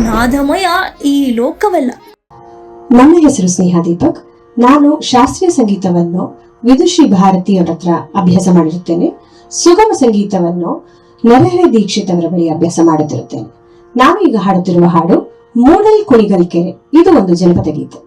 ನಾದಮಯ ಈ ಲೋಕವಲ್ಲ. ನನ್ನ ಹೆಸರು ಸ್ನೇಹ ದೀಪಕ್. ನಾನು ಶಾಸ್ತ್ರೀಯ ಸಂಗೀತವನ್ನು ವಿದುಶ್ರೀ ಭಾರತಿಯವರ ಹತ್ರ ಅಭ್ಯಾಸ ಮಾಡಿರುತ್ತೇನೆ. ಸುಗಮ ಸಂಗೀತವನ್ನು ನರಹರಿ ದೀಕ್ಷಿತ್ ಅವರ ಬಳಿ ಅಭ್ಯಾಸ ಮಾಡುತ್ತಿರುತ್ತೇನೆ. ನಾವೀಗ ಹಾಡುತ್ತಿರುವ ಹಾಡು ಮೂಡಲ್ ಕುಣಿಗಲ್ ಕೆರೆ. ಇದು ಒಂದು ಜನಪದ ಗೀತೆ.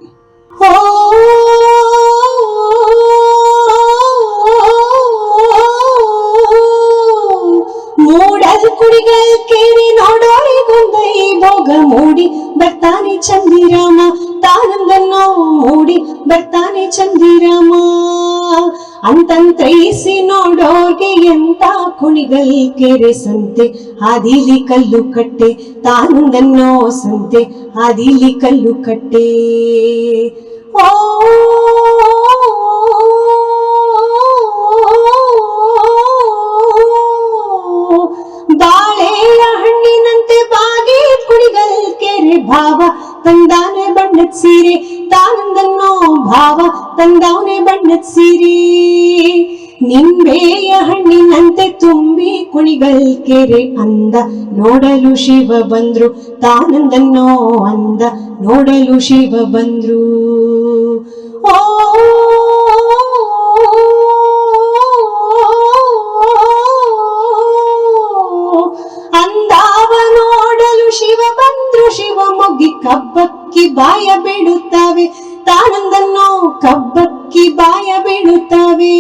ಮೂಡಲ್ ಕುಣಿಗಲ್ ಕೆರೆ ನೋಡೋರಿಗೊಂದೈ ಭೋಗ ಮೂಡಿ ಬರ್ತಾನೆ ಚಂದಿರಾಮ, ತಾನಂದನ್ನೋ ಮೂಡಿ ಬರ್ತಾನೆ ಚಂದಿರಾಮ. ಅಂತಂತ್ರೈಸಿ ನೋಡೋರ್ಗೆ ಎಂತ ಕುಣಿಗಲ್ ಕೆರೆ ಸಂತೆ, ಹಾದಿಲಿ ಕಲ್ಲು ಕಟ್ಟೆ ತಾನಂದನ್ನೋ ಸಂತೆ, ಹಾದಿಲಿ ಕಲ್ಲು ಕಟ್ಟೆ. ಓ ಬಾಳೆಯ ಹಣ್ಣಿನಂತೆ ಬಾಗಿ ಕುಣಿಗಲ್ ಕೆರೆ ಭಾವ ತಂದಾನೆ ಬಣ್ಣದ ಸೀರೆ, ತಾನಂದನ್ನೋ ಭಾವ ತಂದಾನೆ ಬಣ್ಣದ ಸೀರೆ. ನಿಂಬೆಯ ಹಣ್ಣಿನಂತೆ ತುಂಬಿ ಕುಣಿಗಲ್ ಕೆರೆ ಅಂದ, ನೋಡಲು ಶಿವ ಬಂದ್ರು ತಾನಂದನ್ನೋ ಅಂದ, ನೋಡಲು ಶಿವ ಬಂದ್ರು. ಓ ಅಂದಾವ ನೋಡಲು ಶಿವ ಬಂದ್ರು, ಶಿವ ಮೊಗ್ಗಿ ಕಬ್ಬಕ್ಕಿ ಬಾಯ ಬಿಡುತ್ತವೆ ತಾನಂದನ್ನೋ, ಕಬ್ಬಕ್ಕಿ ಬಾಯ ಬಿಡುತ್ತವೆ.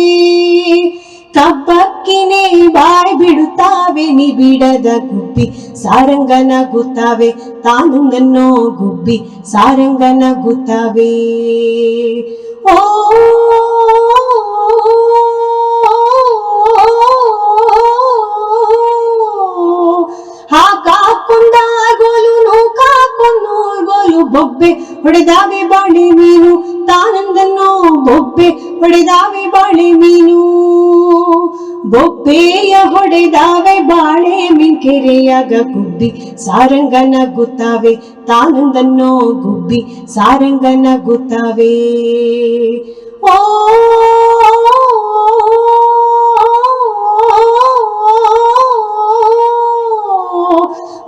ಕಬ್ಬಕ್ಕಿನೇ ಬಾಯ್ ಬಿಡುತ್ತಾವೆ ನಿಬಿಡದ ಗುಬ್ಬಿ ಸಾರಂಗನಗುತ್ತವೆ ತಾನಂದನ್ನೋ, ಗುಬ್ಬಿ ಸಾರಂಗನಗುತ್ತವೆ. ಓ ಹಾಕಾಕೊಂದಾಗೋಲು ನೂಕಾಕೊಂದೋರ್ಗೋಲು ಬೊಬ್ಬೆ ಹೊಡೆದಾವೆ ಬಾಳೆ ಮೀನು ತಾನಂದನ್ನೋ, ಬೊಬ್ಬೆ ಹೊಡೆದಾವೆ ಬಾಳೆ ಮೀನು. ಬೊಬ್ಬೆಯ ಹೊಡೆದಾವೆ ಬಾಳೆ ಮೀನ್ ಕೆರೆಯಾಗ ಗುಬ್ಬಿ ಸಾರಂಗನಗುತ್ತವೆ ತಾನಂದನ್ನೋ, ಗುಬ್ಬಿ ಸಾರಂಗನಗುತ್ತವೆ. ಓ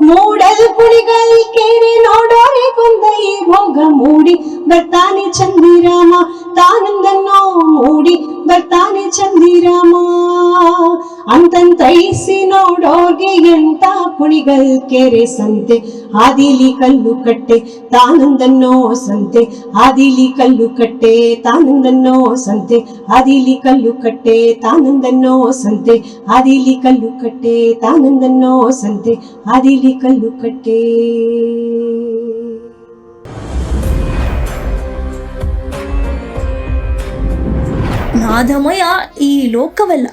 ಮೂಡಲ್ ಕುಣಿಗಲ್ ಕೆರೆ ನೋಡೋರಿಗೊಂದೈ ಭೋಗ ಮೂಡಿ ಬರ್ತಾನೆ ಚಂದಿರಾಮ, ತಾನಂದನ್ನೋ ಮೂಡಿ ಬರ್ತಾನೆ ಚಂದಿರಾಮ. ಅಂತಂತೈಸಿ ನೋಡೋರ್ಗೆ ಎಂತ ಕುಣಿಗಲ್ ಕೆರೆ ಸಂತೆ, ಹಾದಿಲಿ ಕಲ್ಲು ಕಟ್ಟೆ ತಾನಂದನ್ನೋ ಸಂತೆ, ಹಾದಿಲಿ ಕಲ್ಲು ಕಟ್ಟೆ ತಾನಂದನ್ನೋ ಸಂತೆ, ಹಾದಿಲಿ ಕಲ್ಲು ಕಟ್ಟೆ ತಾನಂದನ್ನೋ ಸಂತೆ, ಹಾದಿಲಿ ಕಲ್ಲು ಕಟ್ಟೆ ತಾನಂದನ್ನೋ ಸಂತೆ, ಹಾದಿಲಿ ಕಲ್ಲು ಕಟ್ಟೆ. ನಾದಮಯ ಈ ಲೋಕವಲ್ಲ.